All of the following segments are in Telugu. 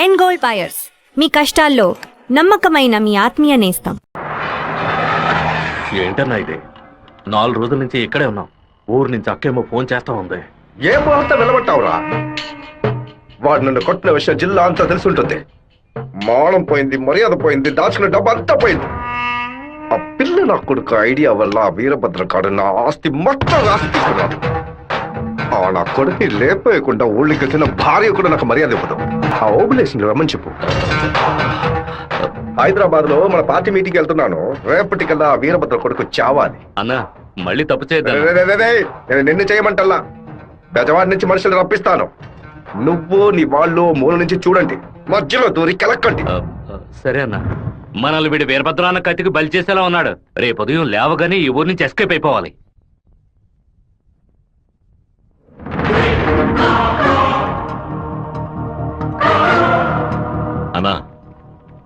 ఎండ్ గోల్డ్ బయర్స్, మీ కష్టాల్లో నమ్మకమైన మీ ఆత్మీయ నేస్తం. ఏంటన్నా ఇది? 4 రోజుల నుంచి ఇక్కడే ఉన్నాం. ఊరు నుంచి అక్కేమో ఫోన్ చేస్తా ఉంది. ఏం మొహంతా నిలబట్టావురా? వాడు నన్ను కొట్టిన విషయం జిల్లా అంతా తెలుసుంటుంది. మానం పోయింది, మర్యాద పోయింది, దాచుకున్న డబ్బు అంతా పోయింది. ఆ పిల్ల నా కొడుకు ఐడియా వల్ల వీరభద్ర కాడు నా ఆస్తి మొత్తం రాసిస్తున్నాడు. ఆ నా కొడుకుని లేపేయకుండా ఊళ్ళకి వచ్చిన భార్య కూడా నాకు మర్యాద ఇవ్వదు. ఆ ఓబులేషన్ రమ్మని చెప్పు. హైదరాబాద్ లో మన పార్టీ మీటింగ్ వెళ్తున్నాను. రేపటికల్లా వీరభద్ర కొడుకు చావాలి. అన్నా మళ్ళీ తప్పు చేద్దాం. నేను నిన్ను చేయమంటల్లా, బెజవాడి నుంచి మనుషులు రప్పిస్తాను. నువ్వు నీ వాళ్ళు మూల నుంచి చూడండి, మధ్యలో దూరి కెలక్కండి. సరే అన్న. మనల్ని వీడి వీరభద్రాన్న కత్తికి బలి చేసేలా ఉన్నాడు. రేపు ఉదయం లేవగానే ఈ ఊరు నుంచి ఎస్కేప్ అయిపోవాలి. అన్నా,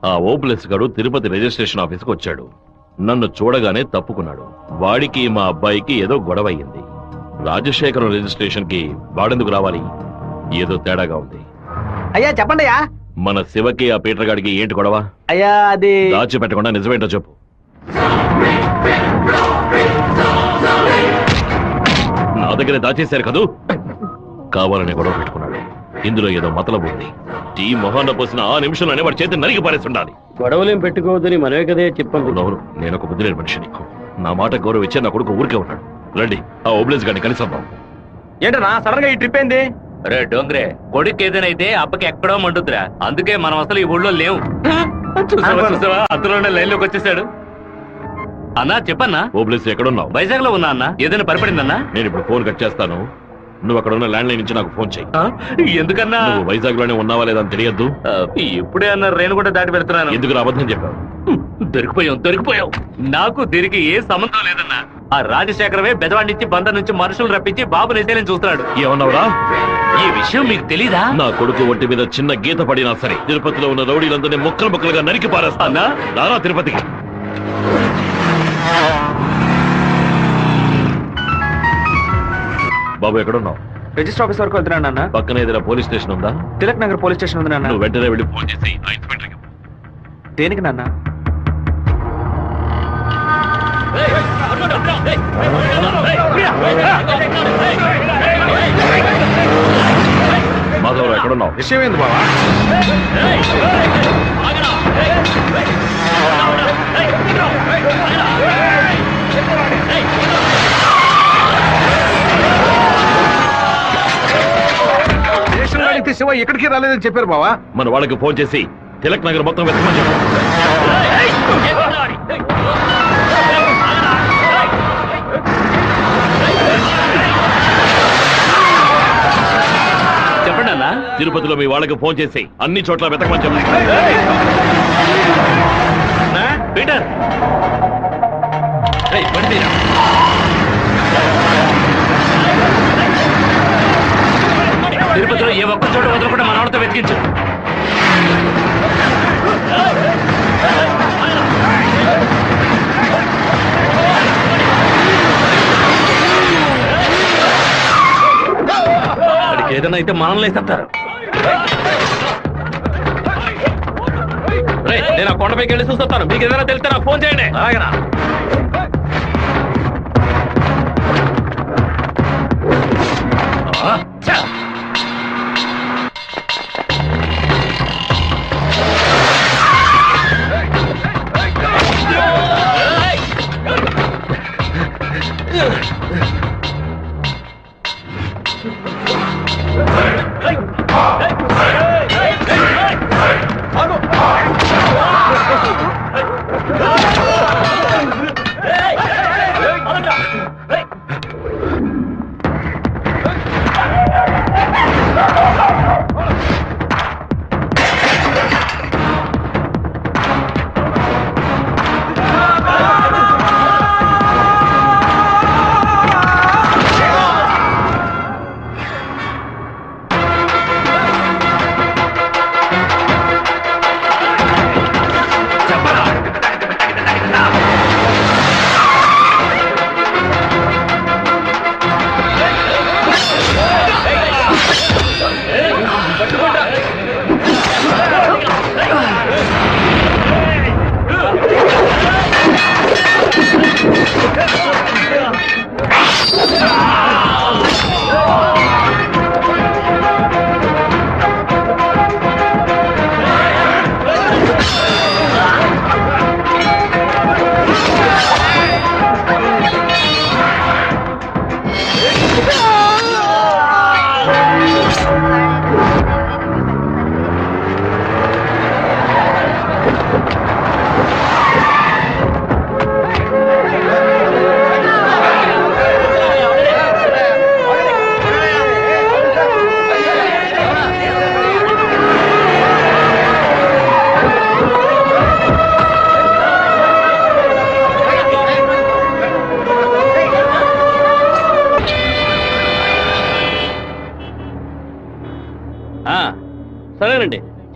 ఆ ఓపులెస్ గారు తిరుపతి రిజిస్ట్రేషన్ ఆఫీస్కి వచ్చాడు. నన్ను చూడగానే తప్పుకున్నాడు. వాడికి మా అబ్బాయికి ఏదో గొడవ అయ్యింది. రాజశేఖరం రిజిస్ట్రేషన్ కి వాడెందుకు రావాలి? ఏదో తేడాగా ఉంది. అయ్యా చెప్పండి అయ్యా. మన శివకి ఆ పీటర్ గాడికి ఏంటి గొడవ? అయ్యా అది దాచిపెట్టకుండా నిజమేంటో చెప్పు. నా దగ్గర దాచేశారు కదూ. కావాలని గొడవ పెట్టుకున్నాడు. ఇందులో ఏదో మతలబు ఉంది. టీ మొహాన్న పోసిన ఆ నిమిషంలోనే వాడి చేతి నరికి పారేస్తుండాలి. గొడవలేం పెట్టుకోవద్దని మనమే కదే చెప్పండి. నేను ఒక బుద్ధి లేని మనిషిని. నా మాట గౌరవం ఇచ్చే నా కొడుకు ఊరికే ఉన్నాడు. రండి, ఆ ఓబ్లేస్ గారిని కలిసొద్దాం. ఏంటన్నా సడన్ గా ఈ ట్రిప్ ఏంది? రే డోంగ్రే, కొడుకు ఏదైతే అప్పకి ఎక్కడో మండుద్రా. అందుకే మనం అసలు ఈ ఊళ్ళో లేవు. చూసావా అతను లైన్ లోకి వచ్చేసాడు. అన్నా చెప్పన్నా. ఓబ్లేస్ ఎక్కడున్నావు? వైజాగ్ లో ఉన్నా అన్న. ఏదైనా పరిపడిందన్నా? నేను ఇప్పుడు ఫోన్ కట్ చేస్తాను. నువ్వు అక్కడ ఉన్న ల్యాండ్ లైన్ నుంచి నాకు ఫోన్ చెయ్యి. ఎందుకన్నా? నువ్వు వైజాగ్ లోనే ఉన్నావా లేదా అని తెలియద్దు. ఇప్పుడే అన్న రేణు కూడా దాటి పెడుతున్నాను. ఎందుకు అబద్ధం చెప్పావు? దొరికిపోయావు. నాకు దీనికి ఏ సంబంధం లేదన్నా. ఆ రాజశేఖరమే బెదవాడి నుంచి బందర్ నుంచి మనుషులు రప్పించి బాబు నిజాలని చూస్తున్నాడు. ఏమన్నావురా? ఈ విషయం మీకు తెలీదా? నా కొడుకు ఒంటి మీద చిన్న గీత పడినా సరే తిరుపతిలో ఉన్న రౌడీలందరినీ ముక్కలు ముక్కలుగా నరికి పారేస్తానా? రారా తిరుపతికి. బాబు ఎక్కడున్నావు? రిజిస్టర్ ఆఫీస్ వరకు వెళ్తున్నాను నాన్న. పక్కన ఏదైనా పోలీస్ స్టేషన్ ఉందా? తిలక్ నగర్ పోలీస్ స్టేషన్ ఉంది నాన్న. నువ్వు వెంటనే వెళ్ళి ఫోన్ చేసి ఆ ఇన్స్పెక్టర్కి. దేనికి నాన్న? మాధవరావు ఎక్కడున్నావు? విషయం ఏంది బావా? శివ ఎక్కడికి రాలేదని చెప్పారు బావా. మన వాళ్ళకి ఫోన్ చేసి తిలక్ నగర్ మొత్తం వెతకమని చెప్పు. చెప్పండి అన్న. తిరుపతిలో మీ వాళ్ళకి ఫోన్ చేసి అన్ని చోట్ల వెతకమని చెప్పు. పీటర్ తిరుపతిలో ఏ ఒక్క చోట వదలకుండా మన వాళ్ళతో వెతికించు. వాడికి ఏదైనా అయితే మనల్ని వేసేస్తారు. నేను ఆ కొండపైకి వెళ్ళి చూస్తాను. మీకు ఏదైనా తెలిస్తే నాకు ఫోన్ చేయండి. అలాగేనా?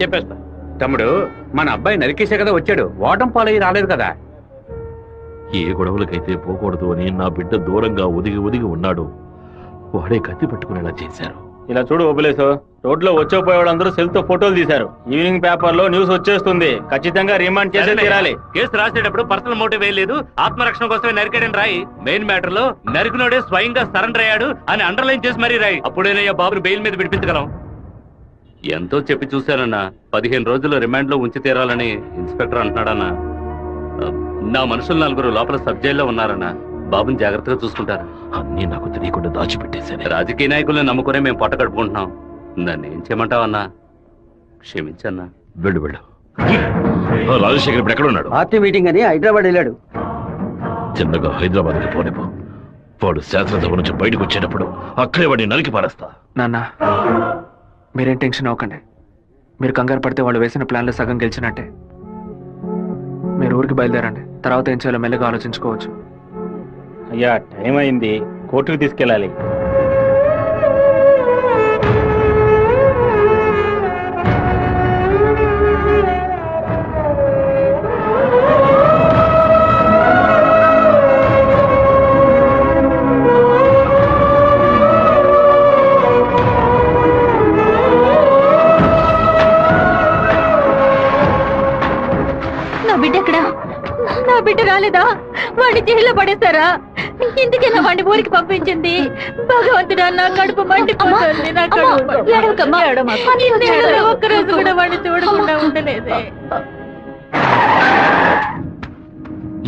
చెప్పేస్తా. తమ్ముడు, మన అబ్బాయి నరికేసే కదా వచ్చాడు, ఓటం పాలయ్యి రాలేదు కదా. ఏ గొడవలకైతే పోకూడదు అని నా బిడ్డ దూరంగా ఒదిగి ఒదిగి ఉన్నాడు, వాడే కత్తి పట్టుకునేలా చేశారు. ఇలా చూడు ఓబులేసు, రోడ్లో వచ్చేపోయేవాడు అందరూ సెల్ తో ఫోటోలు తీశారు. ఈవినింగ్ పేపర్ లో న్యూస్ వచ్చేస్తుంది. ఖచ్చితంగా రిమాండ్ చేసే తీరాలి. కేసు రాసేటప్పుడు పర్సనల్ మోటివ్ వేయలేదు, ఆత్మరక్షణ కోసమే నరికాడని రాయి. మెయిన్ మ్యాటర్ లో నరికినోడే స్వయంగా సరెండర్ అయ్యాడు అని అండర్లైన్ చేసి మరీ రాయి. అప్పుడేనయ్యా బాబుని బెయిల్ మీద విడిపించగలం. ఎంతో చెప్పి చూశానన్నా, 15 రోజులు రిమాండ్ లో ఉంచి తీరాలని ఇన్స్పెక్టర్ అంటున్నాడన్నా. నా మనుషులు 4 లోపల సబ్ జైల్లో ఉన్నారన్నా. బాబుని జాగ్రత్తగా చూసుకుంటారు. అన్నీ నాకు తెలియకుండా దాచిపెట్టేశాను. రాజకీయ నాయకులను నమ్ముకునే మేము పొట్ట కడుపుకుంటున్నాం. నన్ను ఏం చేయమంటావన్నా? క్షమించన్నా. వెళ్ళు వెళ్ళు. రాజశేఖర్ ఇప్పుడు ఎక్కడ ఉన్నాడు? పార్టీ మీటింగ్ అని హైదరాబాద్ వెళ్ళాడు. చిన్నగా హైదరాబాద్కి పోనిపో. వాడు శాసనసభ నుంచి బయటకు వచ్చేటప్పుడు అక్కడే వాడిని నరికి పారేస్తా. నాన్న, మీరేం టెన్షన్ అవ్వకండి. మీరు కంగారు పడితే వాళ్ళు వేసిన ప్లాన్లో సగం గెలిచినట్టే. మీరు ఊరికి బయలుదేరండి. తర్వాత ఏం చేయాలో మెల్లగా ఆలోచించుకోవచ్చు. అయ్యా, టైం అయింది, కోర్టుకు తీసుకెళ్ళాలి. నా బిడ్డ ఎక్కడా? నా బిడ్డ రాలేదా? వాడిని జైల్లో పడేస్తారా? ఇందుకేనా వాడిని ఊరికి పంపించింది? భగవంతుడా, నా కడుపు మండిపోతుంది. నా ఒక్కరోజు కూడా వాడిని చూడకుండా ఉండలేదే.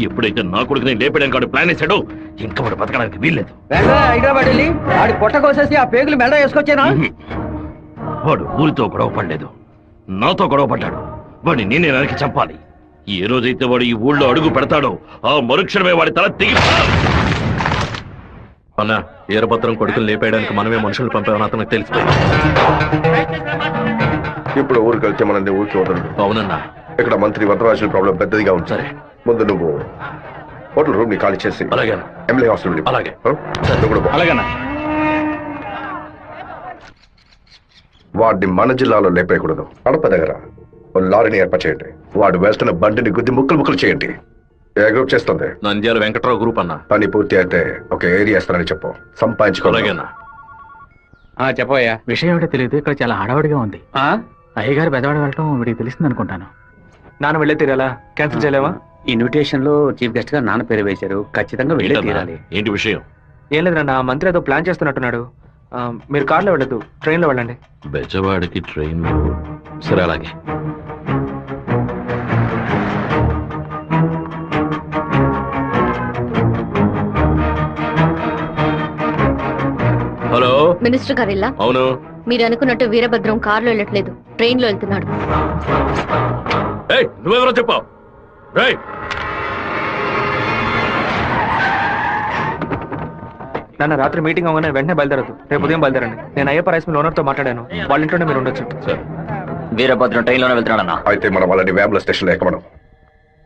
ఎప్పుడైతే నా కొడుకుని లేపడానికి వాడు ప్లాన్ వేశాడో ఇంకా వాడు బతకడానికి వీల్లేదు. వెంటనే హైదరాబాద్ వెళ్ళి వాడి పొట్ట కోసేసి ఆ పేగులు మెడ వేసుకొచ్చానా? వాడు ఊరితో గొడవ పడలేదు, నాతో గొడవ పడ్డాడు. వాడిని నేనే నరికి చంపాలి. ఏ రోజైతే వాడు ఈ ఊళ్ళో అడుగు పెడతాడో ఆ మరుక్షణమే వాడి తల తెగి. అన్న, ఈరభద్రం కొడుకులు లేపేయడానికి మనమే మనుషులు పంపామని అతనికి తెలిసి. ఇప్పుడు ఊరికి వెళ్తే మనది ఊరికి వదలడు. అవునన్నా. ఇక్కడ మంత్రి వరదరాజుల ప్రాబ్లం పెద్దదిగా ఉంది. సరే, ముందు నువ్వు హోటల్ రూమ్ ని ఖాళీ చేసి అలాగే ఎమ్మెల్యే హాస్పిటల్. అలాగే. నువ్వు కూడా పో. అలాగేనా? వాడిని మన జిల్లాలో లేపేయకూడదు. అడప దగ్గర ఓ లారీని ఏర్పాటు చేయండి. వాడు వేస్తున్న బండిని గుద్ది ముక్కలు ముక్కలు చేయండి. ఏ గ్రూప్ చేస్తుంది? నంద్యాల వెంకట్రావు గ్రూప్ అన్న. పని పూర్తి అయితే ఒక ఏరియా ఇస్తానని చెప్పు. సంపాదించుకోవాలి. అలాగేనా? చెప్పయ్యా. విషయం ఏమిటో తెలియదు, ఇక్కడ చాలా హడావుడిగా ఉంది. అయ్యగారు బెదవాడ వెళ్ళటం వీడికి తెలిసింది అనుకుంటాను. నాన్న వెళ్ళే తీరాలా? క్యాన్సిల్ చేయలేవా? ఇన్విటేషన్ లో చీఫ్ గెస్ట్ గా నాన్న పేరు వేశారు. ఖచ్చితంగా వెళ్ళే తీరాలి. ఏంటి విషయం? ఏం లేదన్నా, మంత్రి ఏదో ప్లాన్ చేస్తున్నట్టున్నాడు. మీరు కార్లో వెళ్ళదు, ట్రైన్లో వెళ్ళండి. బెజవాడికి ట్రైన్? సరే, అలాగే. హలో, మినిస్టర్ గారు ఇలా అవును. మీరు అనుకున్నట్టు వీరభద్రం కారులో వెళ్ళట్లేదు, ట్రైన్ లో వెళ్తున్నాడు. ఏయ్, నువ్వెవరో చెప్పావు? నాన్న, రాత్రి మీటింగ్ అవగానే వెంటనే బయలుదేరదు. రేపు ఉదయం బయలుదేరండి. నేను అయ్యప్ప రైస్ మిల్ ఓనర్ తో మాట్లాడాను. వాళ్ళ ఇంట్లోనే మీరు ఉండొచ్చు. వీరభద్రం ట్రైన్ లోనే వెళ్తున్నాడన్నా. అయితే మనం వాళ్ళని వేముల స్టేషన్ లో ఎక్కమనం.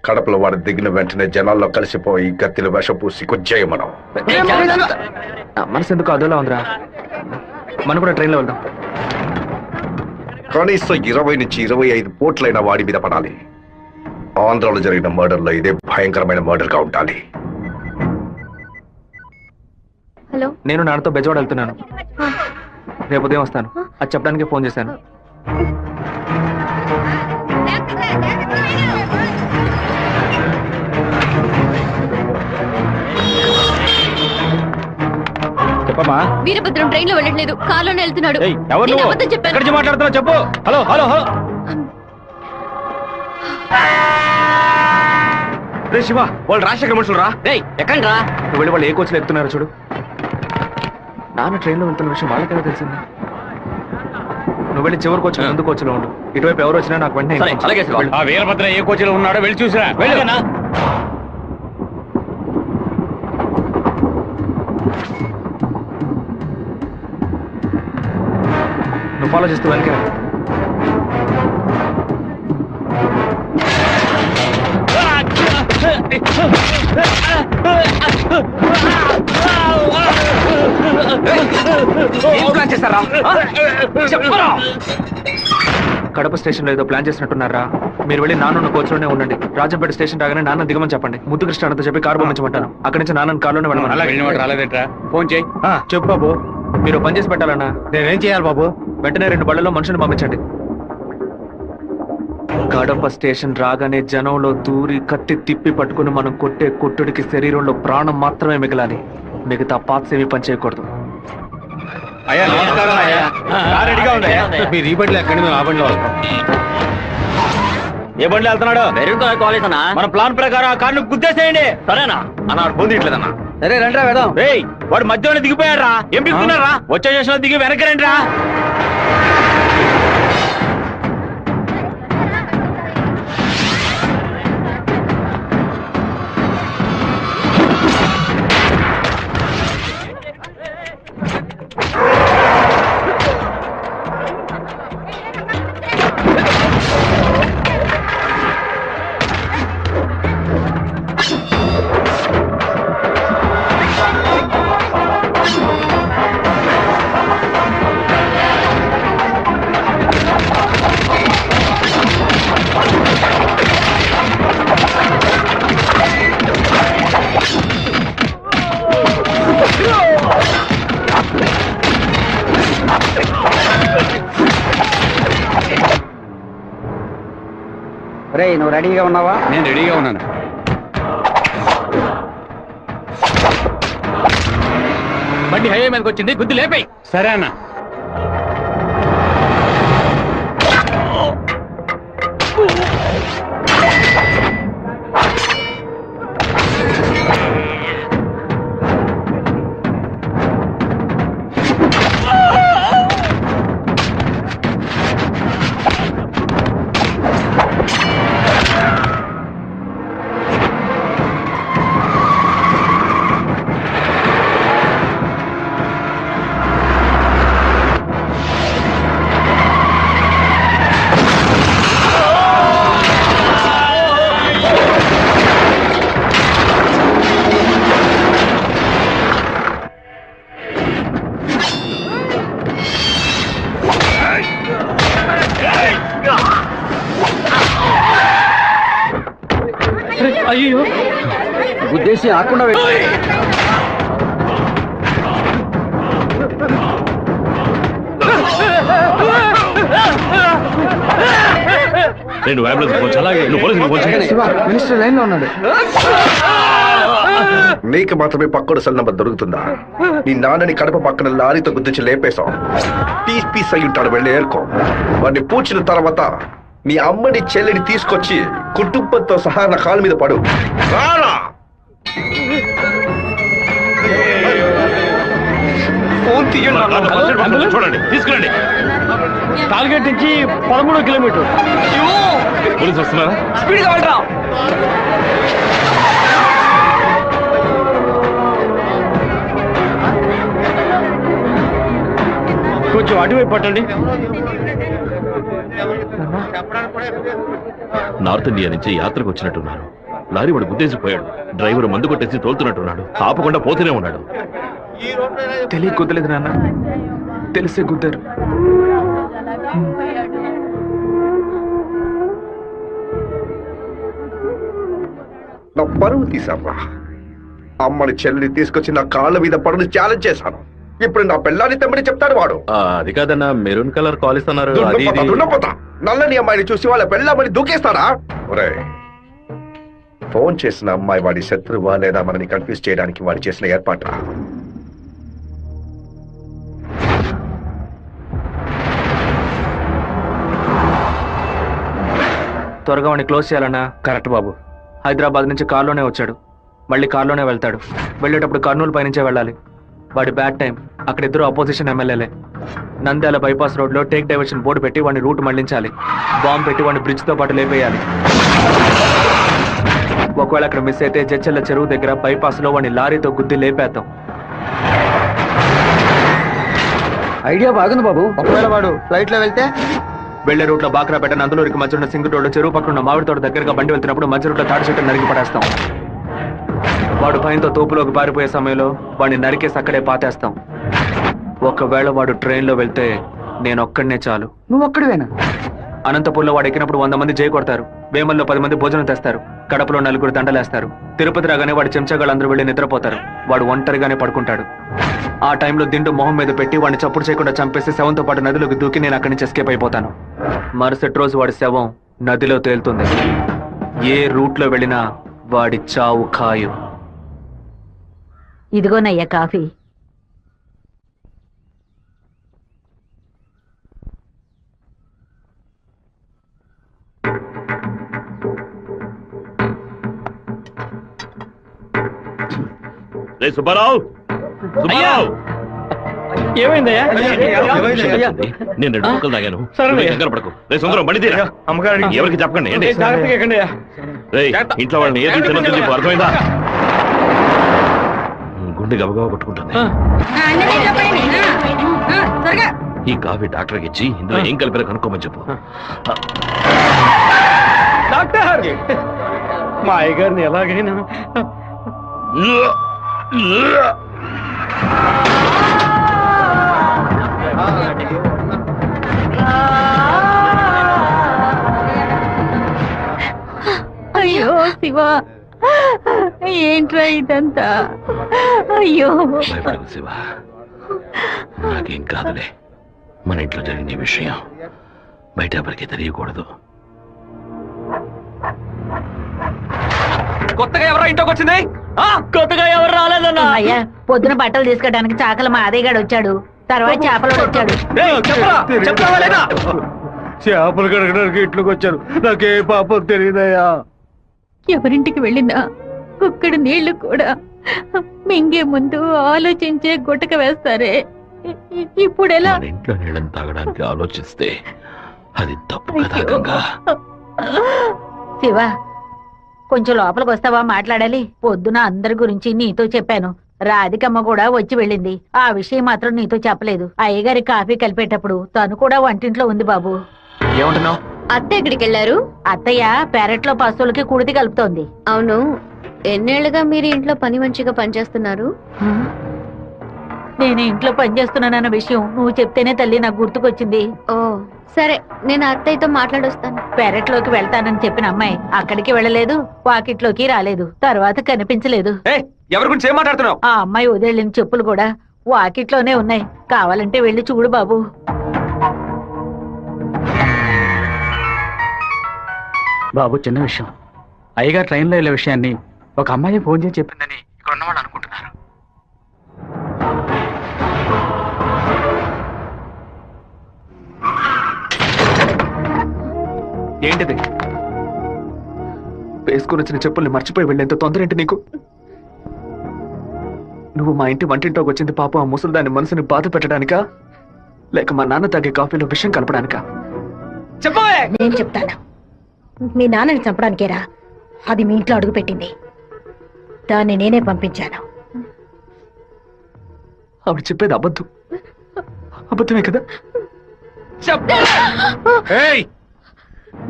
కడపలో వాడు దిగిన వెంటనే జనాల్లో కలిసిపోయి గత్తిని విషం పూసి కొచ్చేయమనం. మనసు ఎందుకు అదోలా ఉందిరా? మనం కూడా ట్రైన్ లో వెళ్దాం. కనీసం 20 నుంచి 25 పోట్లైన వాడి మీద పడాలి. ఆంధ్రాలో జరిగిన మర్డర్ లో ఇదే భయంకరమైన మర్డర్ గా ఉండాలి. హలో, నేను నాన్నతో బెజవాడ వెళ్తున్నాను. రేపు ఉదయం వస్తాను. అది చెప్పడానికి ఫోన్ చేశాను. చెప్పమ్మా. వీరభద్రం ట్రైన్ లో వెళ్ళట్లేదు, కారులోనే వెళ్తున్నాడు. ఎవరు నేను అబద్ధం చెప్పాను. ఎక్కడి నుంచి మాట్లాడుతున్నావు చెప్పు. Hello hello hello. రే శివ, వాళ్ళు రాజశేఖర్ మనుషులు రా. ఎక్కండి రా. నువ్వు వెళ్ళి వాళ్ళు ఏ కోచ్లో ఎక్కుతున్నారో చూడు. నాన్న ట్రైన్లో వెళ్తున్న విషయం వాళ్ళకెలా తెలిసింది? నువ్వు వెళ్ళి చివరి కోచ్ ముందు కోచ్లో ఉండు. ఇటువైపు ఎవరు వచ్చినా నాకు వెంటనే వెళ్ళు. ఆ వీరభద్ర ఏ కోచ్లో ఉన్నాడో వెళ్ళి చూసిరా. వెళ్ళనా? నువ్వు ఫాలో చేస్తూ వెనక కడప స్టేషన్లో ఏదో ప్లాన్ చేసినట్టున్నారా? మీరు వెళ్ళి నాన్న కోచ్లోనే ఉండండి. రాజంపేట స్టేషన్ రాగానే నాన్న దిగమని చెప్పండి. ముద్దు కృష్ణ అంతా చెప్పి కారు పంపించమంటాను. అక్కడి నుంచి నాన్న కారులోనే వెళ్ళమని. రాలేదేట్రా? ఫోన్ చేయి. చెప్పు బాబు. మీరు పని చేసి పెట్టాలన్నా. నేనేం చేయాలి బాబు? వెంటనే 2 బళ్ళలో మనుషులు పంపించండి. కడప స్టేషన్ రాగానే జనంలో దూరి కత్తి తిప్పి పట్టుకుని మనం కొట్టే కొట్టుడికి శరీరంలో ప్రాణం మాత్రమే మిగలాలి. మిగతా పాత్స్ ఏమీ పని చేయకూడదు. అయ్యా నమస్కారం అయ్యా. కారు రెడీగా ఉంది. మీరు ఈ బండిలో ఎక్కడి మేము ఆ బండిలో వస్తాం. ఏ బండిలో వెళ్తున్నాడు? కాలేజ్ అన్నా. మన ప్లాన్ ప్రకారం ఆ కార్ను గుద్దేసేయండి. సరేనా అన్నాడు పొందిట్లేదన్నా. సరే రండి వెళ్దాం. రేయ్ వాడు మధ్యలోనే దిగిపోయాడు రా. ఏం దిగుతున్నారా? వచ్చే స్టేషన్ లో దిగి వెనక్కి రండి రా. రేయ్ నువ్వు రెడీగా ఉన్నావా? నేను రెడీగా ఉన్నాను. బండి హైవే మీదకి వచ్చింది, గుద్దు లేపాయి. సరే అన్న. అయ్యో గుద్దేసి ఆకుండా నేను అంబులెన్స్ ఫోన్ అలాగే మినిస్టర్ లైన్ లో ఉన్నాడు. నీకు మాత్రమే పక్కడు సెల్ నంబర్ దొరుకుతుందా? నీ నాన్నని కడప పక్కన లారీతో గుద్దించి లేపేశాం. పీస్ పీస్ అయి ఉంటాడు, వెళ్ళి ఏరుకో. వాడిని పూడ్చిన తర్వాత నీ అమ్మని చెల్లిని తీసుకొచ్చి కుటుంబంతో సహా నా కాళ్ళ మీద పడు. రారా చూడండి, తీసుకురండి. టార్గెట్ నుంచి 13 కిలోమీటర్. పోలీసు వస్తున్నారా? స్పీడ్ గా వెళ్ళరా. కొంచెం అటువైపు పట్టండి. నార్త్ ఇండియా నుంచి యాత్రకు వచ్చినట్టున్నారు. లారీ వాడు గుద్దేసిపోయాడు. డ్రైవర్ మందు కొట్టేసి తోలుతున్నట్టున్నాడు. ఆపకుండా పోతూనే ఉన్నాడు. తెలియ కుదలేదు నాన్న, తెలిసే కుదరు. నా పరువు తీసావా? అమ్మని చెల్లిని తీసుకొచ్చి నా కాళ్ళ మీద పడుని ఛాలెంజ్ చేశాను. ఇప్పుడు నా పెళ్ళాన్ని తెమ్మని చెప్తాడు వాడు. అది కాదన్నా, మెరూన్ కలర్ కాల్ ఇస్తున్నారు. దున్నపోతా నల్లని అమ్మాయిని చూసి వాళ్ళ పెళ్ళామని దూకేస్తాడా? ఒరేయ్, ఫోన్ చేసిన అమ్మాయి వాడి శత్రువా లేదా మనని కన్ఫ్యూజ్ చేయడానికి వాడు చేసిన ఏర్పాట. త్వరగా వాడిని క్లోజ్ చేయాలన్నా. కరెక్ట్ బాబు. హైదరాబాద్ నుంచి కారులోనే వచ్చాడు, మళ్ళీ కారులోనే వెళ్తాడు. వెళ్ళేటప్పుడు కర్నూలు పైనుంచే వెళ్ళాలి. వాడి బ్యాడ్ టైం. అక్కడ ఇద్దరు అపోజిషన్ ఎమ్మెల్యేలే. నంద్యాల బైపాస్ రోడ్ లో టేక్ డైవర్షన్ బోర్డు పెట్టి వాడిని రూట్ మళ్లించాలి. బాంబు పెట్టి వాడిని బ్రిడ్జ్ తో పాటు లేపేయాలి. ఒకవేళ అక్కడ మిస్ అయితే జడ్చెల్ల చెరువు దగ్గర బైపాస్ లో వాడిని లారీతో గుద్ది లేపేద్దాం. ఐడియా బాగుంది బాబు. ఒకవేళ వాడు ఫ్లైట్ లో వెళ్తే? వెళ్లే రూట్ లో బాక్రాపేట నందులూరికి మధ్య ఉన్న సింగు రోడ్డు చెరువు పక్కన ఉన్న మామిడి తోట దగ్గరగా బండి వెళ్తున్నప్పుడు మధ్య రూట్ లో తాడి చెట్టు నరికి పడేస్తాం. వాడు భయంతో తోపులోకి పారిపోయే సమయంలో వాడిని నరికేసి అక్కడే పాతేస్తాం. ఒకవేళ వాడు ట్రైన్ లో వెళ్తే నేను ఒక్కడనే చాలు. నువ్వు ఒక్కడివేనా? అనంతపూర్లో వాడు ఎక్కినప్పుడు 100 మంది జై కొడతారు, వేమల్లో 10 మంది భోజనం తెస్తారు, కడపలో 4 దండలేస్తారు. తిరుపతి రాగానే వాడి చెంచాగాళ్ళందరూ వెళ్ళి నిద్రపోతారు. వాడు ఒంటరిగానే పడుకుంటాడు. ఆ టైంలో దిండు మొహం మీద పెట్టి వాడిని చప్పుడు చేయకుండా చంపేసి శవంతో పాటు నదిలోకి దూకి నేను అక్కడి నుంచి ఎస్కేప్ అయిపోతాను. మరుసటి రోజు వాడి శవం నదిలో తేలుతుంది. ఏ రూట్లో వెళ్ళినా వాడి చావు ఖాయం. ఇదిగోనయ్యా కాఫీ. రే సుబ్బారావు, సుబ్బారావు! ఏమైందయ్యా? నేను 2 ముక్కలు తాగాను. సరే. నువ్వు కంగారు పడకు. రే సుందరం, బండి తీరా. అమ్మగారు ఎవరికి చెప్పకండి. ఏంటి? జాగ్రత్తగా ఎక్కండి. రేయ్, ఇంట్లో వాళ్ళని ఏది తినొద్దు, నీకు అర్థమైందా? గుండె గబగబా కొట్టుకుంటుంది. ఈ కాఫీ డాక్టర్కి ఇచ్చి ఇందులో ఏం కలిపారో కనుక్కోమని చెప్పు. డాక్టర్, మా అయ్యగారిని ఎలాగైనా అయ్యో శివ, ఏంట్రా ఇదంతా? అయ్యో భయపడకు శివ, నాకేం కాదులే. మన ఇంట్లో జరిగిన ఈ విషయం బయట ఎవరికి తెలియకూడదు. కొత్తగా ఎవరో ఇంట్లోకి వచ్చింది? కొత్తగా ఎవరు రాలేదన్నా? అయ్యా, పొద్దున బట్టలు తీసుకోవడానికి చాకల మా అదేగాడు వచ్చాడు, తర్వాత చేపలు వచ్చాడు. చెప్తావా లేదా? చేపలు కడగడానికి ఇంట్లోకి వచ్చారు. నాకే పాపం తెలియదయ్యా. ఎవరింటికి వెళ్ళినా కుక్కడు నీళ్లు కూడా మింగే ముందు ఆలోచించే గుట్టక వేస్తారే, ఇప్పుడు ఎలా? మన ఇంట్లో నీళ్ళని తాగడానికి ఆలోచిస్తే అది తప్పు కదా గంగా. శివ, కొంచెం లోపలికి వస్తావా? మాట్లాడాలి. పొద్దున అందరి గురించి నీతో చెప్పాను. రాధికమ్మ కూడా వచ్చి వెళ్ళింది. ఆ విషయం మాత్రం నీతో చెప్పలేదు. అయ్యగారి కాఫీ కలిపేటప్పుడు తను కూడా వంటింట్లో ఉంది బాబు. ఏమంటున్నావు? అత్త ఎక్కడికి వెళ్ళారు? అత్తయ్య పెరట్లో పశువులకి కుడితి కలుపుతోంది. అవును, ఎన్నేళ్లుగా మీరు ఇంట్లో పని మంచిగా పనిచేస్తున్నారు? నేను ఇంట్లో పనిచేస్తున్నానన్న విషయం నువ్వు చెప్తేనే తల్లి నాకు గుర్తుకొచ్చింది. ఓ సరే, నేను అత్తయ్యతో మాట్లాడొస్తాను. పెరట్లోకి వెళ్తానని చెప్పిన అమ్మాయి అక్కడికి వెళ్ళలేదు, వాకిట్లోకి రాలేదు, తర్వాత కనిపించలేదు. ఎవరి గురించి ఏం మాట్లాడుతున్నావు? ఆ అమ్మాయి వదిలిన చెప్పులు కూడా వాకిట్లోనే ఉన్నాయి. కావాలంటే వెళ్ళి చూడు బాబు. బాబు, చిన్న విషయం. అయ్యగారు ట్రైన్లో వెళ్ళే విషయాన్ని ఒక అమ్మాయి ఫోన్ చేసి చెప్పిందని ఇక్కడ ఉన్నవాళ్ళు అనుకుంటున్నారు. ఏంటిది? వేసుకుని వచ్చిన చెప్పుల్ని మర్చిపోయి వెళ్ళేంత తొందర ఏంటి నీకు? నువ్వు మా ఇంటి వంటింట్లోకి వచ్చింది పాపం ఆ ముసలిదాని మనసుని బాధ పెట్టడానికా, లేక మా నాన్న తాగే కాఫీలో విషయం కలపడానికా? చెప్పవే! నేను చెప్తాను. మీ నాన్నని చంపడానికేరా అది మీ ఇంట్లో అడుగు పెట్టింది. దాన్ని నేనే పంపించాను. ఆవిడ చెప్పేది అబద్ధమే కదా? ఏయ్,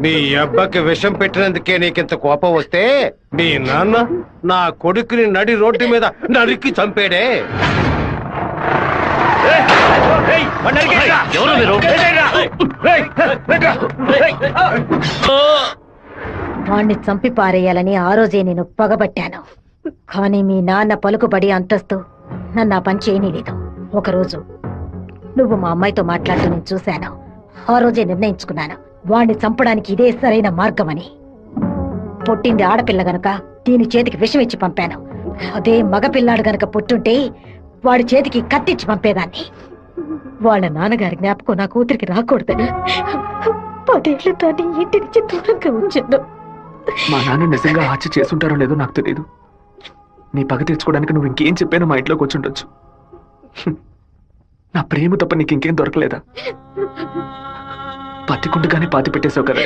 మీ అబ్బకి విషం పెట్టినందుకే నీకింత కోపం వస్తే మీ నాన్న నా కొడుకుని నడి రోడ్డు మీద నరికి చంపాడే. ఎవరు మీరు? వాణ్ణి చంపి పారేయాలని ఆ రోజే నేను పగబట్టాను. కానీ మీ నాన్న పలుకుబడి అంతస్తు నన్ను ఆ పని చేయనీలేదు. ఒకరోజు నువ్వు మా అమ్మాయితో మాట్లాడుతూ నేను చూశాను. ఆ రోజే నిర్ణయించుకున్నాను, వాణ్ణి చంపడానికి ఇదే సరైన మార్గమని. పుట్టింది ఆడపిల్ల గనక దీని చేతికి విషం ఇచ్చి పంపాను. అదే మగపిల్లాడు గనక పుట్టుంటే వాడి చేతికి కత్తిచ్చి పంపేదాన్ని. వాళ్ళ నాన్నగారి జ్ఞాపకం నా కూతురికి రాకూడదని 10 ఏళ్ళు దాన్ని ఇంటి నుంచి దూరంగా ఉంచాను. మా నాన్న నిజంగా హత్య చేసుంటారో లేదో నాకు తెలియదు. నీ పగ తీర్చుకోవడానికి నువ్వు ఇంకేం చెప్పానో మా ఇంట్లోకి వచ్చి ఉండొచ్చు. నా ప్రేమ తప్ప నీకు ఇంకేం దొరకలేదా? పత్తికుండగానే పాతి పెట్టేశావు కదా.